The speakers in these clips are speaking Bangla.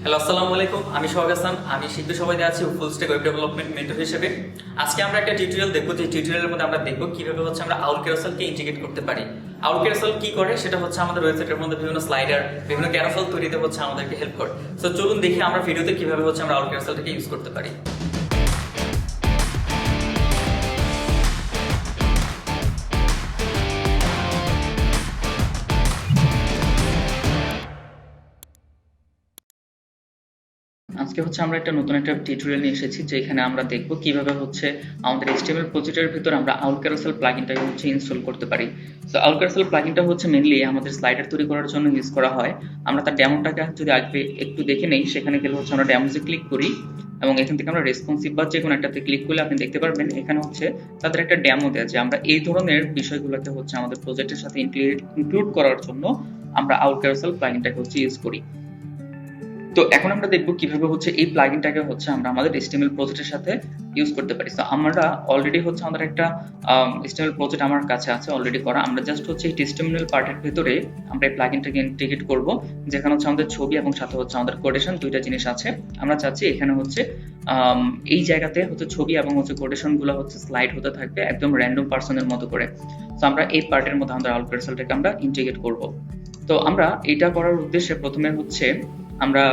হ্যালো, আসসালামু আলাইকুম। আমি সোহাগ হাসান। আমি শিল্প সবাইতে আছি full stack web development mentor হিসেবে। আজকে আমরা একটা টিউটোরিয়াল দেখবো, যে টিউটোরিয়ালের মধ্যে আমরা দেখবো কিভাবে আমরা OWL Carouselকে ইন্টিগ্রেট করতে পারি। OWL Carousel কি করে সেটা আমাদের ওয়েবসাইটের মধ্যে বিভিন্ন স্লাইডার, বিভিন্ন ক্যারোসেল তৈরিতে আমাদেরকে হেল্প করে। সো চলুন দেখি আমরা ভিডিওতে কিভাবে আমরা OWL Carouselটাকে ইউজ করতে পারি। আজকে আমরা একটা নতুন একটা টিউটোরিয়াল নিয়ে এসেছি, যেখানে আমরা দেখব কিভাবে আমাদের HTML প্রজেক্টের ভিতর আমরা OWL Carousel প্লাগইনটাকে ইনস্টল করতে পারি। সো OWL Carousel প্লাগইনটা মেইনলি আমাদের স্লাইডার তৈরি করার জন্য ইউজ করা হয়। আমরা তার ডেমোটাকে যদি আগে একটু দেখে নেই, সেখানে গেলে আমরা ডেমোজে ক্লিক করি এবং এখান থেকে আমরা রেসপন্সিভ বা যে কোনো একটাতে ক্লিক করলে আপনি দেখতে পারবেন এখানে তাদের একটা ডেমো দেয়া, যে আমরা এই ধরনের বিষয়গুলোকে আমাদের প্রজেক্টের সাথে ইনক্লুড করার জন্য আমরা OWL Carousel প্লাগইনটাকে ইউজ করি। তো এখন আমরা দেখব কিভাবে এই প্লাগইনটাকে আমরা আমাদের HTML প্রজেক্টের সাথে ইউজ করতে পারি। তো আমরা অলরেডি আমাদের একটা HTML প্রজেক্ট আমার কাছে আছে অলরেডি করা। আমরা জাস্ট এই টেস্টিমোনিয়াল পার্টের ভিতরে আমরা এই প্লাগইনটাকে ইন্টিগ্রেট করব, যেখানে আমাদের ছবি এবং সাথে আমাদের কোটেশন দুইটা জিনিস আছে। আমরা চাচ্ছি এখানে এই জায়গাতে ছবি এবং কোটেশন গুলো স্লাইড হতে থাকবে একদম র্যান্ডম পার্সনের মতো করে। তো আমরা এই পার্টের মধ্যে আমাদের OWL Carouselটাকে আমরা ইন্টিগ্রেট করব। তো আমরা এটা করার উদ্দেশ্যে প্রথমে আমরা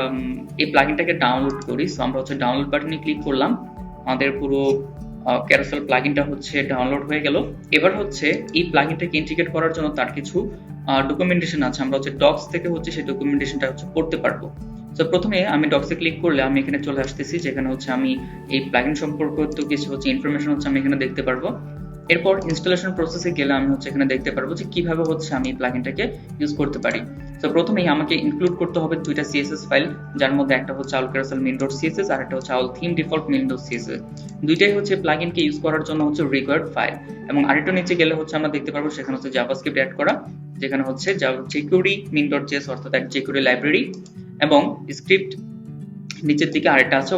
এই প্লাগইনটাকে ডাউনলোড করি। সো আমরা ডাউনলোড বাটনে ক্লিক করলাম, আমাদের পুরো ক্যারোসেল প্লাগইনটা ডাউনলোড হয়ে গেল। এবার এই প্লাগইনটাকে ইন্টিগ্রেট করার জন্য তার কিছু ডকুমেন্টেশন আছে। আমরা ডক্স থেকে সেই ডকুমেন্টেশনটা পড়তে পারবো। তো প্রথমে আমি ডক্সে ক্লিক করলে আমি এখানে চলে আসতেছি, যেখানে আমি এই প্লাগইন সম্পর্কিত কিছু ইনফরমেশন আমি এখানে দেখতে পারবো। এরপর ইনস্টলেশন প্রসেসে গেলে আমি এখানে দেখতে পারবো যে কিভাবে আমি এই প্লাগইনটাকে ইউজ করতে পারি। তো প্রথমেই আমাকে ইনক্লুড করতে হবে দুইটা CSS ফাইল, যার মধ্যে একটা OWL Carousel main.css আর একটা OWL theme default main.css। দুইটাই প্লাগইনকে ইউজ করার জন্য রিকোয়ার্ড ফাইল। এবং আরেকটু নিচে গেলে আমরা দেখতে পারবো সেখানে জাভাস্ক্রিপ্ট অ্যাড করা, যেখানে jQuery main.js অর্থাৎ এক jQuery লাইব্রেরি, এবং স্ক্রিপ্ট নিচের দিকে আরেকটা আছে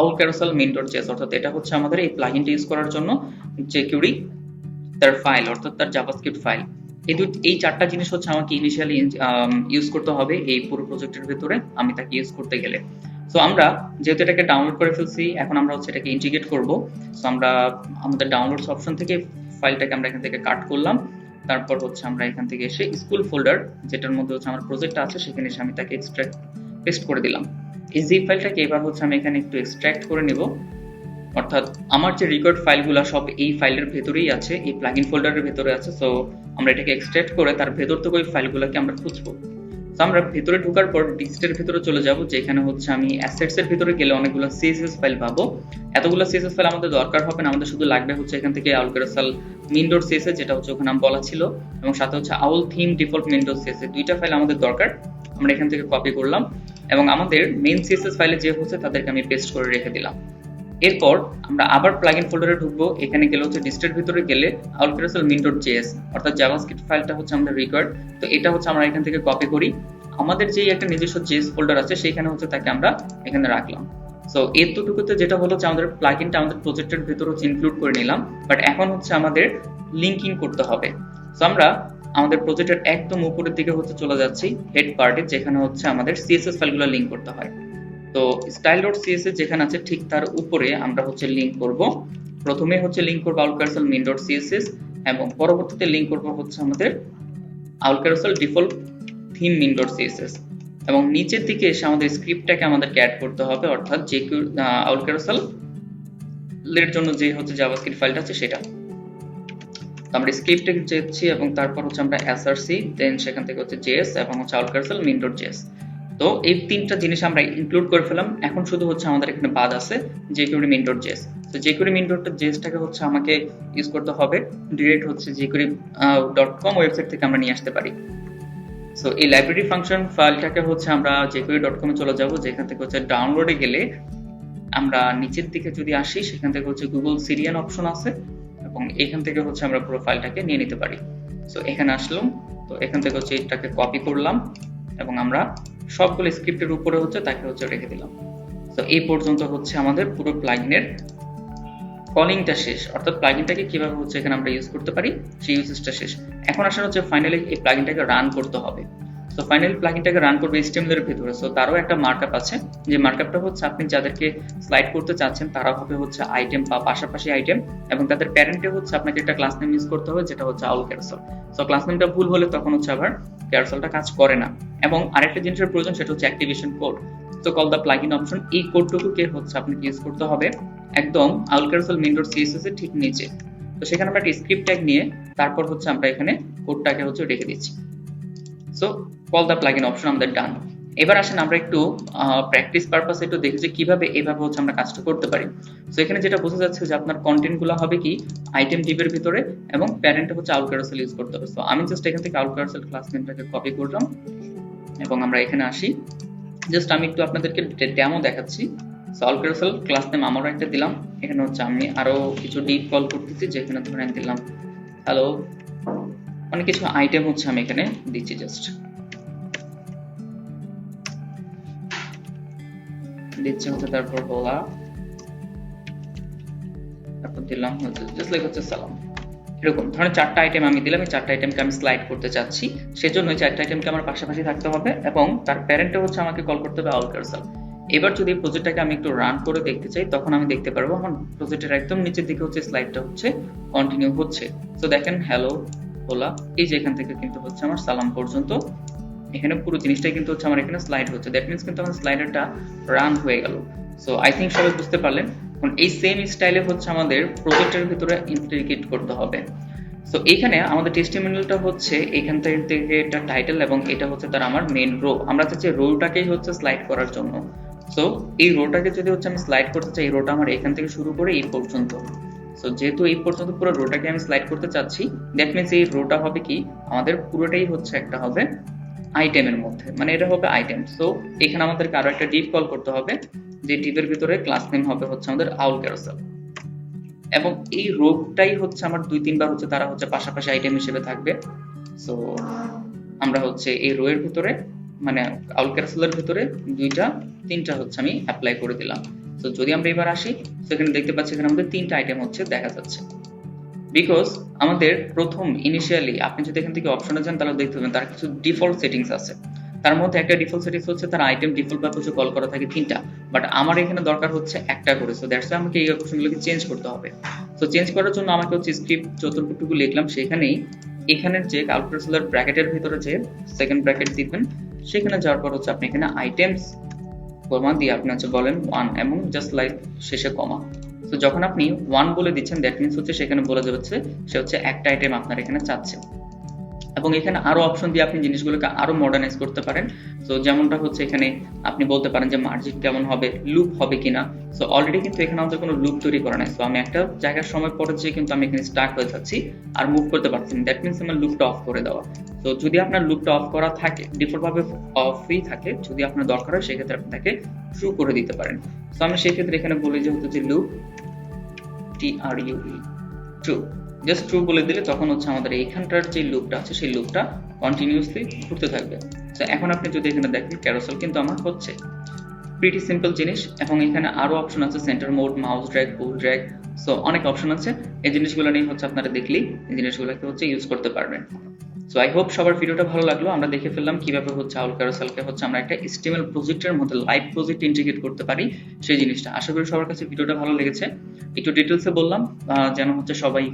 OWL Carousel main.js অর্থাৎ এটা আমাদের এই প্লাগইনটা ইউজ করার জন্য jQuery তার ফাইল অর্থাৎ তার জাভাস্ক্রিপ্ট ফাইল। এই চারটা জিনিস আমাকে ইনিশিয়ালি ইউজ করতে হবে এই পুরো প্রজেক্টের ভিতরে আমি তাকে ইউজ করতে গেলে। সো আমরা যেহেতু এটাকে ডাউনলোড করে ফেলছি, এখন আমরা এটাকে ইন্টিগ্রেট করব। সো আমরা আমাদের ডাউনলোডস অপশন থেকে ফাইলটাকে আমরা এখান থেকে কাট করলাম। তারপর আমরা এখান থেকে এসে স্কুল ফোল্ডার, যেটার মধ্যে আমার প্রজেক্টটা আছে, সেখানে এসে আমি তাকে এক্সট্রাক্ট পেস্ট করে দিলাম। এই জিপ ফাইলটাকে এবার আমি এখানে একটু এক্সট্রাক্ট করে নেব, অর্থাৎ আমার যে রেকর্ড ফাইলগুলো সব এই ফাইলের ভেতরেই আছে, এই প্লাগইন ফোল্ডারের ভেতরে আছে। সো আমরা এটাকে এক্সট্রাক্ট করে তার ভেতর থেকে ওই ফাইলগুলোকে আমরা খুঁজবো। তো আমরা ভেতরে ঢোকার পর ডিস্টের ভেতরে চলে যাব, যেখানে আমি অ্যাসেটস এর ভেতরে গেলে অনেকগুলো CSS ফাইল পাবো। এতগুলো CSS ফাইল আমাদের দরকার হবে না, আমাদের শুধু লাগবে এখান থেকে OWL Carousel main.css, যেটা ওখানে নাম বলা ছিল, এবং সাথে OWL theme default main.css, দুইটা ফাইল আমাদের দরকার। আমরা এখান থেকে কপি করলাম এবং আমাদের মেইন CSS ফাইলে যে তাদেরকে আমি পেস্ট করে রেখে দিলাম। এরপর আমরা আবার প্লাগইন ফোল্ডারে ঢুকবো। এখানে গেলে ডিস্টের ভিতরে গেলে OWL Carousel main.js অর্থাৎ জাভাস্ক্রিপ্ট ফাইলটা আমাদের রিকোয়ার্ড। তো এটা আমরা এখান থেকে কপি করি, আমাদের যে একটা নিজস্ব JS ফোল্ডার আছে সেখানে তাকে আমরা এখানে রাখলাম। সো এতটুকুতে যেটা হলো যে আমাদের প্লাগইনটা আমাদের প্রজেক্টের ভিতরে ইনক্লুড করে নিলাম, বাট এখন আমাদের লিংকিং করতে হবে। সো আমরা আমাদের প্রজেক্টের একদম উপরের দিকে চলে যাচ্ছি হেড পার্টে, যেখানে আমাদের CSS ফাইলগুলো লিংক করতে হয়। তো style.css যেখানে আছে ঠিক তার উপরে আমরা লিংক করব। প্রথমে লিংক করব OWL Carousel main.css এবং পরবর্তীতে লিংক করব আমাদের OWL Carousel default theme main.css, এবং নিচের দিকে এসে আমাদের স্ক্রিপ্টটাকে আমাদেরকে অ্যাড করতে হবে, অর্থাৎ যে OWL Carousel এর জন্য যে জাভাস্ক্রিপ্ট ফাইলটা আছে সেটা। তো আমরা স্ক্রিপ্টে যাচ্ছি এবং তারপর আমরা src, দেন সেখান থেকে js এবং OWL Carousel main.js। তো এই তিনটা জিনিস আমরা ইনক্লুড করে ফেলাম। এখন শুধু আমাদের এখানে বাদ আছে jQuery main.js। তো jQuery main.js টাকে আমাকে ইউজ করতে হবে ডিরেক্ট jQuery.com ওয়েবসাইট থেকে আমরা নিয়ে আসতে পারি। সো এই লাইব্রেরি ফাংশন ফাইলটাকে আমরা jQuery.com এ চলে যাব, যেখান থেকে ডাউনলোডে গেলে আমরা নিচের দিকে যদি আসি, সেখান থেকে গুগল সিরিয়ান অপশন আছে এবং এখান থেকে আমরা পুরো ফাইলটাকে নিয়ে নিতে পারি। সো এখানে আসলাম, তো এখান থেকে এটাকে কপি করলাম এবং আমরা সবগুলো স্ক্রিপ্টের উপরে তাকে রেখে দিলাম। তো এই পর্যন্ত আমাদের পুরো প্লাগইনের কলিংটা শেষ, অর্থাৎ প্লাগইনটাকে কিভাবে এখানে আমরা ইউজ করতে পারি সেই ইউজেসটা শেষ। এখন আসলে ফাইনালি এই প্লাগইনটাকে রান করতে হবে। সো ফাইনালি প্লাগইনটাকে রান করবে HTML এর ভিতরে। সো তারও একটা মার্কআপ আছে, যে মার্কআপটা হচ্ছে আপনি যাদেরকে স্লাইড করতে চাচ্ছেন তারা হবে হচ্ছে আইটেম বা পাশাপাশি আইটেম, এবং তাদের প্যারেন্টে হচ্ছে আপনাকে একটা ক্লাস নেম ইউজ করতে হবে যেটা হচ্ছে OWL Carousel। সো ক্লাস নেমটা ভুল হলে তখন হচ্ছে আবার ক্যারোসেলটা কাজ করে না। এবং আরেকটা জিনিসের প্রয়োজন, সেটা হচ্ছে activation code. So call the plugin option, এই কোডটুকুকে হচ্ছে আপনাকে ইউজ করতে হবে একদম OWL Carousel main.css এর ঠিক নিচে। তো সেখানে আমরা একটা স্ক্রিপ্ট ট্যাগ নিয়ে তারপর হচ্ছে আমরা এখানে কোডটাকে হচ্ছে রেখে দিচ্ছি। So call the plugin option আমাদের ডান। এবার আসেন আমরা একটু প্র্যাকটিস পারপাসে একটু দেখি যে কিভাবে এইভাবে হচ্ছে আমরা কাজটা করতে পারি। সো এখানে যেটা বোঝা যাচ্ছে যে আপনার কন্টেন্ট গুলো হবে কি আইটেম ডিভের ভিতরে, এবং প্যারেন্ট হচ্ছে OWL Carousel ইউজ করতে হবে। সো আমি জাস্ট এখান থেকে OWL Carousel ক্লাস নেমটাকে কপি করলাম এবং আমরা এখানে আসি। জাস্ট আমি একটু আপনাদেরকে ডেমো দেখাচ্ছি। So OWL Carousel class name আমারও একটা দিলাম। এখানে হচ্ছে আমি আরো কিছু ডিপ কল করতেছি, যেখানে ধরেন দিলাম হ্যালো, অনেক কিছু আইটেম হচ্ছে আমি এখানে দিচ্ছি, জাস্ট দিচ্ছি হচ্ছে, তারপর বলা, তারপর দিলাম হচ্ছে জাস্ট লাইক হচ্ছে সালাম। এরকম ধরেন 4টা আইটেম আমি দিলাম, এই 4টা আইটেমকে আমি স্লাইড করতে চাচ্ছি, সেজন্য 4টা আইটেমকে আমার পাশাপাশি থাকতে হবে এবং তার প্যারেন্টে হচ্ছে আমাকে কল করতে হবে OWL Carousel। এবার যদি প্রজেক্টটাকে আমি একটু রান করে দেখতে চাই, তখন আমি দেখতে পারবো আমার প্রজেক্টের একদম নিচের দিকে হচ্ছে স্লাইডটা হচ্ছে কন্টিনিউ হচ্ছে। তো দেখেন হ্যালো হোলা, এই যে এখান থেকে কিন্তু হচ্ছে আমার সালাম পর্যন্ত এখানে পুরো জিনিসটাই কিন্তু হচ্ছে আমার এখানে স্লাইড হচ্ছে। দ্যাট মিন্স কিন্তু আমার স্লাইডারটা রান হয়ে গেল। সো আই থিঙ্ক সবাই বুঝতে পারলেন। এখন এই সেম স্টাইলে হচ্ছে আমাদের প্রজেক্টের ভিতরে ইন্টিগ্রেট করতে হবে। সো এইখানে আমাদের টেস্টিমোনিয়ালটা হচ্ছে এখান থেকে একটা টাইটেল, এবং এটা হচ্ছে তার আমার মেইন রো। আমরা চাচ্ছি রোটাকেই হচ্ছে স্লাইড করার জন্য। সো এই রোটাকে যদি হচ্ছে আমি স্লাইড করতে চাই, এই রোটা আমার এখান থেকে শুরু করে এই পর্যন্ত। সো যেহেতু এই পর্যন্ত পুরো রোটাকে আমি স্লাইড করতে চাচ্ছি, দ্যাট মিন্স এই রোটা হবে কি আমাদের পুরোটাই হচ্ছে একটা হবে আইটেমের মধ্যে, মানে এটা হবে আইটেম। সো এখানে আমাদেরকে আরো একটা ডিপ কল করতে হবে, যে ডিপের ভিতরে ক্লাস নেম হবে হচ্ছে আমাদের OWL Carousel, এবং এই রোটাই হচ্ছে আমার 2-3 বার হচ্ছে তারা হচ্ছে পাশাপাশি আইটেম হিসেবে থাকবে। সো আমরা হচ্ছে এই রো এর ভিতরে মানে OWL Carousel এর ভিতরে 2টা-3টা হচ্ছে আমি অ্যাপ্লাই করে দিলাম। সো যদি আমরা এবার আসি, সেখানে দেখতে পাচ্ছি এখানে আমাদের 3টা আইটেম হচ্ছে দেখা যাচ্ছে, বিকজ আমাদের প্রথম ইনিশিয়ালি আপনি যদি এখান থেকে অপশনে যান তাহলে দেখতে পাবেন তার কিছু ডিফল্ট সেটিংস আছে। তার মধ্যে একটা ডিফল্ট সেটিংস হচ্ছে তার আইটেম ডিফল্ট ভাবে হচ্ছে কল করা থাকে 3টা, বাট আমার এখানে দরকার হচ্ছে একটা করে। সো দ্যাটস আমাকে এই অপশনগুলোকে চেঞ্জ করতে হবে। সো চেঞ্জ করার জন্য আমাকে হচ্ছে স্ক্রিপ্ট যতটুকু লিখলাম সেখানেই এখানের যে OWL Carousel এর ব্র্যাকেটের ভিতরে যে সেকেন্ড ব্র্যাকেট দিবেন, সেখানে যাওয়ার পর হচ্ছে আপনি এখানে আইটেমস কমা দিয়ে আপনি হচ্ছে বলেন 1 এবং জাস্ট লাইক শেষে কমা। তো যখন আপনি 1 বলে দিচ্ছেন, দ্যাট মিন্স হচ্ছে সেখানে বলে যাচ্ছে সে হচ্ছে একটা আইটেম আপনার এখানে চাচ্ছে। এবং এখানে আরো অপশন দিয়ে আপনি জিনিসগুলোকে আরো মডার্নাইজ করতে পারেন। সো যেমনটা হচ্ছে এখানে আপনি বলতে পারেন যে মার্জিন কেমন হবে, লুপ হবে কিনা। সো অলরেডি কিন্তু এখানে আমাদের কোনো লুপ তৈরি করা নাই। সো আমি একটা জায়গার সময় পরে যে কিন্তু আমি এখানে স্টাক হয়ে যাচ্ছি আর মুভ করতে পারছি না, দ্যাট মিন্স আমার লুপটা অফ করে দেওয়া। তো যদি আপনার লুপটা অফ করা থাকে, ডিফল্ট ভাবে অফই থাকে, যদি আপনার দরকার হয় সেক্ষেত্রে আপনি তাকে ট্রু করে দিতে পারেন। সো আমি সেক্ষেত্রে এখানে বলি যে হচ্ছে loop TRUE true, just true বলে দিলে তখন হচ্ছে আমাদের এইখানটার যে লুপটা আছে সেই লুপটা কন্টিনিউয়াসলি ঘুরতে থাকবে। তো এখন আপনি যদি এখানে দেখেন ক্যারোসেল কিন্তু আমার হচ্ছে প্রিটি সিম্পল জিনিস, এবং এখানে আরো অপশন আছে সেন্টার মোড, মাউস ড্র্যাগ, পুল ড্র্যাগ। সো অনেক অপশন আছে, এই জিনিসগুলো নিয়ে হচ্ছে আপনারা দেখলেই এই জিনিসগুলোকে হচ্ছে ইউজ করতে পারবেন। সো আই হোপ সবার ভিডিওটা ভালো লাগলো। আমরা দেখে ফেললাম কিভাবে হচ্ছে OWL Carouselকে হচ্ছে আমরা একটা HTML প্রজেক্টের মধ্যে লাইভ প্রজেক্ট ইন্টিগ্রেট করতে পারি সেই জিনিসটা। আশা করি সবার কাছে ভিডিওটা ভালো লেগেছে। একটু ডিটেলসে বললাম যেন হচ্ছে সবাই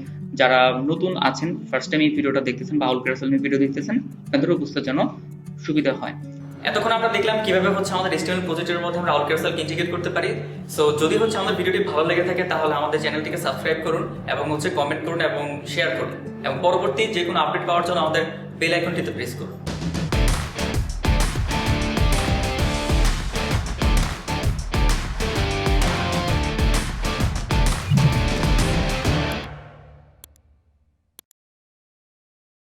যারা নতুন আছেন, ফার্স্ট টাইম এই ভিডিওটা দেখতেছেন বা OWL Carousel নিয়ে ভিডিও দেখতেছেন, তাদেরও বুঝতে যেন সুবিধা হয়। এতক্ষণ আমরা দেখলাম কিভাবে হচ্ছে আমাদের HTML প্রজেক্টের মধ্যে আমরা OWL Carousel ইন্টিগ্রেট করতে পারি। সো যদি হচ্ছে আমাদের ভিডিওটি ভালো লেগে থাকে তাহলে আমাদের চ্যানেলটিকে সাবস্ক্রাইব করুন এবং হচ্ছে কমেন্ট করুন এবং শেয়ার করুন, এবং পরবর্তী যে কোনো আপডেট পাওয়ার জন্য আমাদের বেল আইকনটিতে প্রেস করুন।